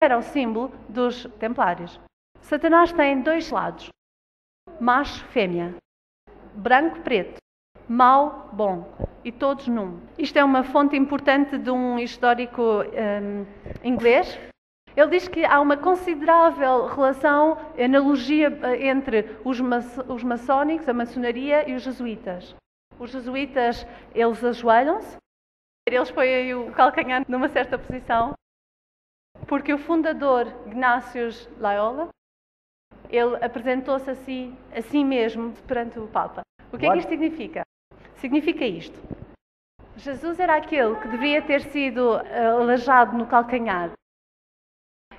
era o símbolo dos templários. Satanás tem dois lados, macho, fêmea, branco, preto, mau, bom, e todos num. Isto é uma fonte importante de um histórico inglês. Ele diz que há uma considerável relação, analogia entre os maçónicos, a maçonaria e os jesuítas. Os jesuítas, eles ajoelham-se, eles põem o calcanhar numa certa posição, porque o fundador, Ignácio Loyola, ele apresentou-se a si mesmo perante o Papa. O que é que isto significa? Significa isto. Jesus era aquele que deveria ter sido aleijado no calcanhar.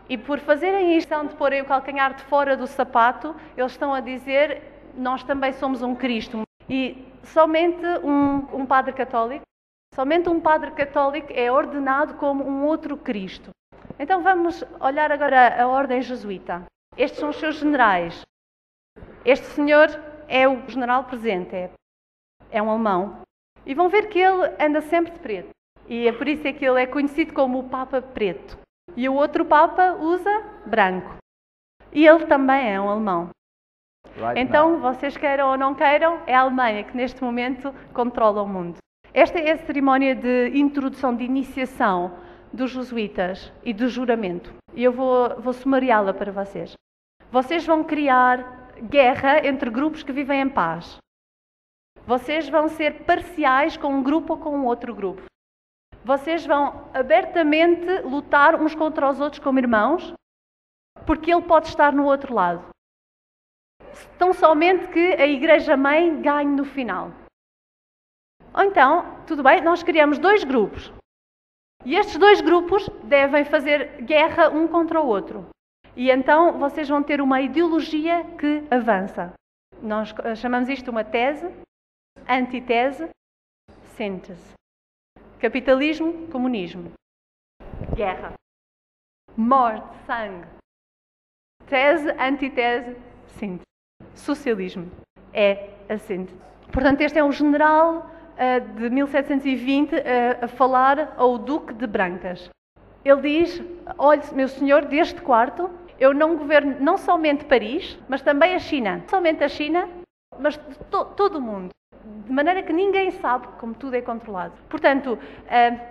E por fazerem a questão de porem o calcanhar de fora do sapato, eles estão a dizer, nós também somos um Cristo. E somente um padre católico é ordenado como um outro Cristo. Então vamos olhar agora a ordem jesuíta. Estes são os seus generais. Este senhor é o general presente, é um alemão. E vão ver que ele anda sempre de preto. E é por isso que ele é conhecido como o Papa Preto. E o outro Papa usa branco. E ele também é um alemão. Então, vocês queiram ou não queiram, é a Alemanha que neste momento controla o mundo. Esta é a cerimónia de introdução, de iniciação dos jesuítas e do juramento. E eu vou sumariá-la para vocês. Vocês vão criar guerra entre grupos que vivem em paz. Vocês vão ser parciais com um grupo ou com outro grupo. Vocês vão abertamente lutar uns contra os outros como irmãos, porque ele pode estar no outro lado. Tão somente que a Igreja-mãe ganhe no final. Ou então, tudo bem, nós criamos dois grupos. E estes dois grupos devem fazer guerra um contra o outro. E então vocês vão ter uma ideologia que avança. Nós chamamos isto uma tese, antitese, síntese. Capitalismo, comunismo. Guerra. Morte, sangue. Tese, antitese, síntese. Socialismo é a síntese. Portanto, este é um general de 1720 a falar ao Duque de Brancas. Ele diz, olhe, meu senhor, deste quarto, eu não governo não somente Paris, mas também a China. Não somente a China, mas todo o mundo. De maneira que ninguém sabe como tudo é controlado. Portanto,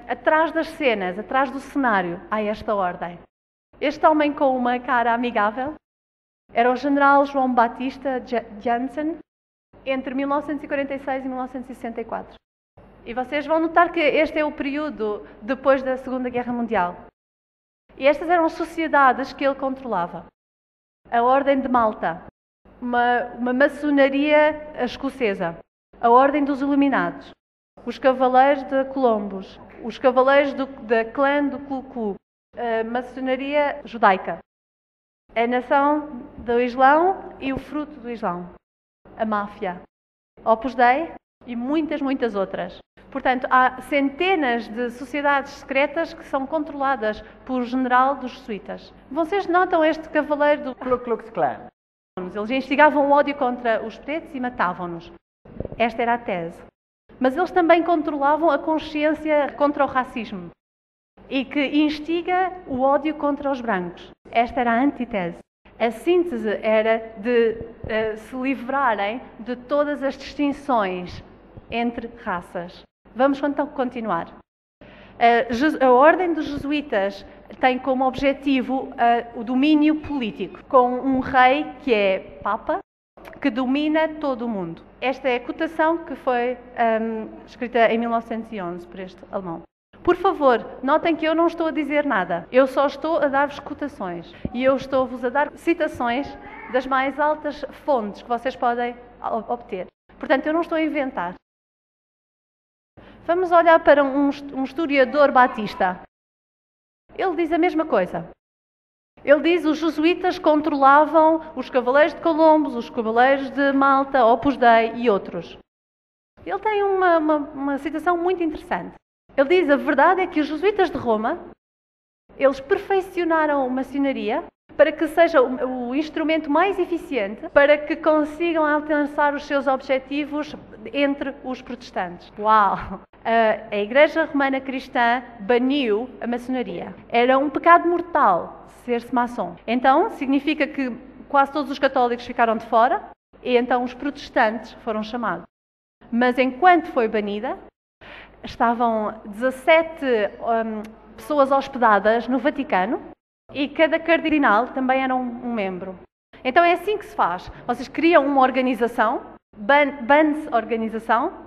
atrás das cenas, atrás do cenário, há esta ordem. Este homem com uma cara amigável era o general João Batista Jansen, entre 1946 e 1964. E vocês vão notar que este é o período depois da Segunda Guerra Mundial. E estas eram as sociedades que ele controlava. A Ordem de Malta, uma maçonaria escocesa. A Ordem dos Iluminados, os Cavaleiros de Colombos, os Cavaleiros da clã do Ku Klux, a maçonaria judaica, a nação do Islão e o fruto do Islão, a máfia, Opus Dei e muitas, muitas outras. Portanto, há centenas de sociedades secretas que são controladas por general dos jesuítas. Vocês notam este cavaleiro do Ku Klux Klan? Eles instigavam o ódio contra os pretos e matavam-nos. Esta era a tese. Mas eles também controlavam a consciência contra o racismo e que instiga o ódio contra os brancos. Esta era a antítese. A síntese era de se livrarem de todas as distinções entre raças. Vamos então continuar. A Ordem dos Jesuítas tem como objetivo o domínio político, com um rei que é Papa, que domina todo o mundo. Esta é a cotação que foi escrita em 1911 por este alemão. Por favor, notem que eu não estou a dizer nada. Eu só estou a dar-vos cotações. E eu estou-vos a dar citações das mais altas fontes que vocês podem obter. Portanto, eu não estou a inventar. Vamos olhar para um historiador batista. Ele diz a mesma coisa. Ele diz que os jesuítas controlavam os Cavaleiros de Colombos, os Cavaleiros de Malta, Opus Dei e outros. Ele tem uma citação muito interessante. Ele diz: a verdade é que os jesuítas de Roma Eles perfeccionaram a maçonaria para que seja o instrumento mais eficiente para que consigam alcançar os seus objetivos entre os protestantes. Uau! A Igreja Romana Cristã baniu a maçonaria. Era um pecado mortal ser-se maçom. Então, significa que quase todos os católicos ficaram de fora e então os protestantes foram chamados. Mas enquanto foi banida, estavam 17 pessoas hospedadas no Vaticano e cada cardinal também era um membro. Então é assim que se faz. Vocês criam uma organização, ban-se a organização,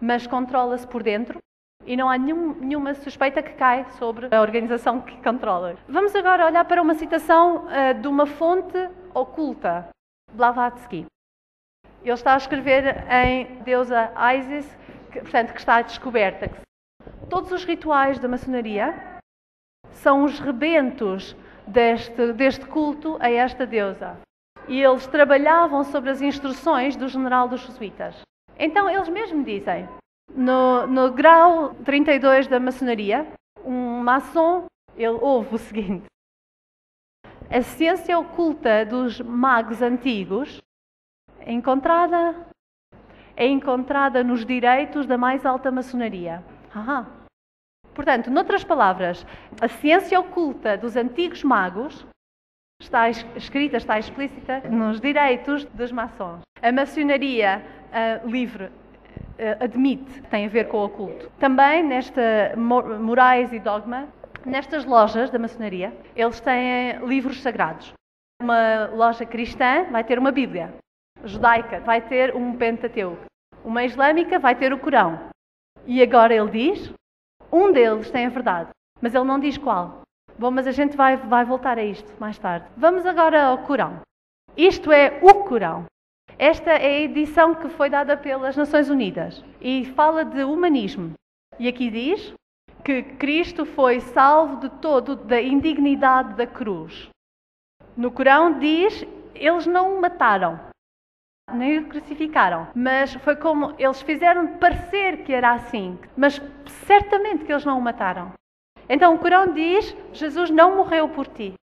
mas controla-se por dentro e não há nenhuma suspeita que cai sobre a organização que controla. Vamos agora olhar para uma citação de uma fonte oculta, Blavatsky. Ele está a escrever em deusa Isis, que está descoberta. Todos os rituais da maçonaria são os rebentos deste culto a esta deusa. E eles trabalhavam sobre as instruções do general dos jesuítas. Então, eles mesmos dizem, no grau 32 da maçonaria, um maçom, ele ouve o seguinte: a ciência oculta dos magos antigos é encontrada nos direitos da mais alta maçonaria. Portanto, noutras palavras, a ciência oculta dos antigos magos está escrita, está explícita nos direitos dos maçons. A maçonaria livre admite que tem a ver com o oculto. Também nesta Morais e Dogma, nestas lojas da maçonaria, eles têm livros sagrados. Uma loja cristã vai ter uma Bíblia. Judaica vai ter um Pentateuco. Uma islâmica vai ter o Corão. E agora ele diz, um deles tem a verdade, mas ele não diz qual. Bom, mas a gente vai voltar a isto mais tarde. Vamos agora ao Corão. Isto é o Corão. Esta é a edição que foi dada pelas Nações Unidas e fala de humanismo. E aqui diz que Cristo foi salvo de todo da indignidade da cruz. No Corão diz, eles não o mataram, nem o crucificaram, mas foi como eles fizeram parecer que era assim, mas certamente que eles não o mataram. Então o Corão diz, Jesus não morreu por ti.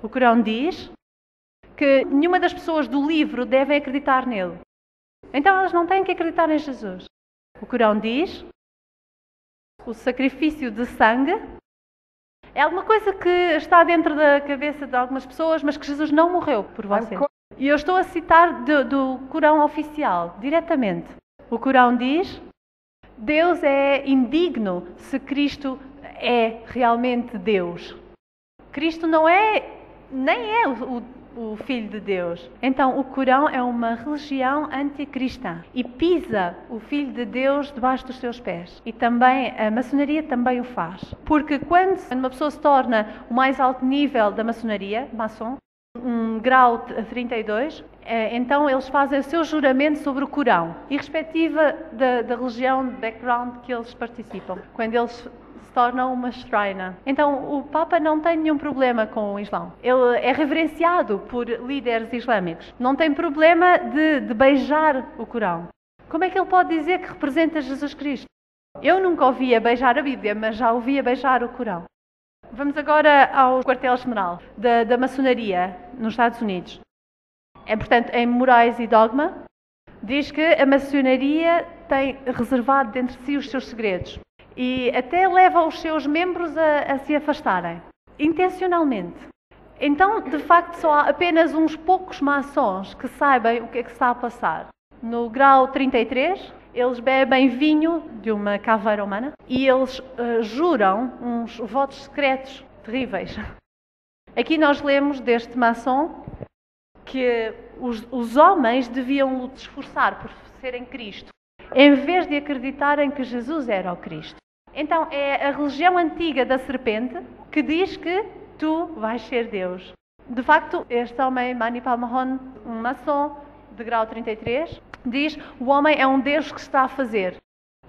O Corão diz que nenhuma das pessoas do livro deve acreditar nele. Então elas não têm que acreditar em Jesus. O Corão diz, o sacrifício de sangue é alguma coisa que está dentro da cabeça de algumas pessoas, mas que Jesus não morreu por você. E eu estou a citar do Corão oficial, diretamente. O Corão diz, Deus é indigno se Cristo é realmente Deus. Cristo não é, nem é o Filho de Deus. Então o Corão é uma religião anticristã e pisa o Filho de Deus debaixo dos seus pés. E também a maçonaria também o faz. Porque quando uma pessoa se torna o mais alto nível da maçonaria, maçom, um grau 32, então eles fazem o seu juramento sobre o Corão, e respectiva da religião, de background que eles participam, quando eles se tornam uma shrina. Então o Papa não tem nenhum problema com o Islão. Ele é reverenciado por líderes islâmicos. Não tem problema de beijar o Corão. Como é que ele pode dizer que representa Jesus Cristo? Eu nunca ouvia beijar a Bíblia, mas já ouvia beijar o Corão. Vamos agora ao quartel-general da maçonaria nos Estados Unidos. Portanto, em Morais e Dogma, diz que a maçonaria tem reservado dentro de si os seus segredos e até leva os seus membros a se afastarem, intencionalmente. Então, de facto, só há apenas uns poucos maçons que saibam o que é que está a passar. No grau 33, eles bebem vinho de uma caveira humana e eles juram uns votos secretos terríveis. Aqui nós lemos deste maçom que os homens deviam se esforçar por serem Cristo, em vez de acreditarem que Jesus era o Cristo. Então é a religião antiga da serpente que diz que tu vais ser Deus. De facto, este homem, Manipal Mahon, um maçom de grau 33, diz o homem é um Deus que está a fazer.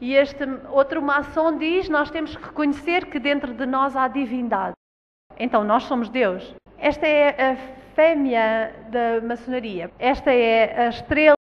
E este outro maçom diz nós temos que reconhecer que dentro de nós há divindade. Então nós somos Deus. Esta é a fêmea da maçonaria. Esta é a estrela